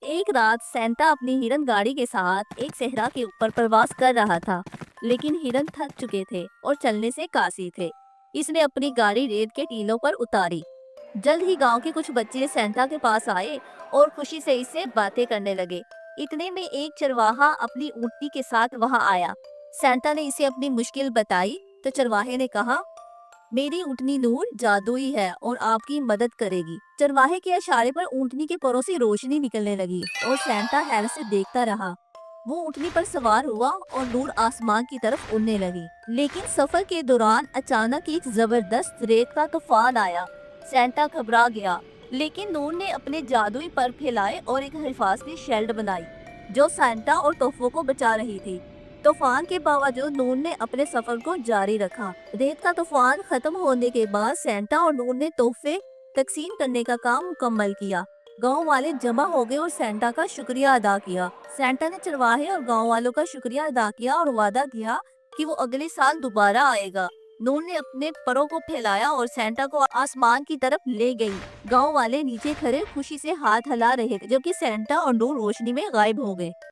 एक रात सैंटा अपनी हिरन गाड़ी के साथ एक सहरा के ऊपर प्रवास कर रहा था, लेकिन हिरन थक चुके थे और चलने से कासी थे। इसने अपनी गाड़ी रेत के टीलों पर उतारी। जल्द ही गांव के कुछ बच्चे सैंटा के पास आए और खुशी से इससे बातें करने लगे। इतने में एक चरवाहा अपनी ऊँटनी के साथ वहां आया। सैंटा ने इसे अपनी मुश्किल बताई तो चरवाहे ने कहा, मेरी ऊँटनी नूर जादुई है और आपकी मदद करेगी। चरवाहे के इशारे पर ऊँटनी के परों से रोशनी निकलने लगी और सैंटा हैरत से देखता रहा। वो ऊँटनी पर सवार हुआ और नूर आसमान की तरफ उड़ने लगी। लेकिन सफर के दौरान अचानक एक जबरदस्त रेत का तूफान आया। सैंटा घबरा गया, लेकिन नूर ने अपने जादुई पर फैलाए और एक हिफाजती शेल्ड बनाई, जो सैंटा और तोहफों को बचा रही थी। तूफान के बावजूद नूर ने अपने सफर को जारी रखा। रेत का तूफान खत्म होने के बाद सैंटा और नूर ने तोहफे तकसीम करने का काम मुकम्मल किया। गांव वाले जमा हो गए और सैंटा का शुक्रिया अदा किया। सैंटा ने चरवाहे और गांव वालों का शुक्रिया अदा किया और वादा किया कि वो अगले साल दोबारा आएगा। नूर ने अपने परों को फैलाया और सैंटा को आसमान की तरफ ले गई। गांव वाले नीचे खड़े खुशी से हाथ हिला रहे थे, जबकि सैंटा और नूर रोशनी में गायब हो गए।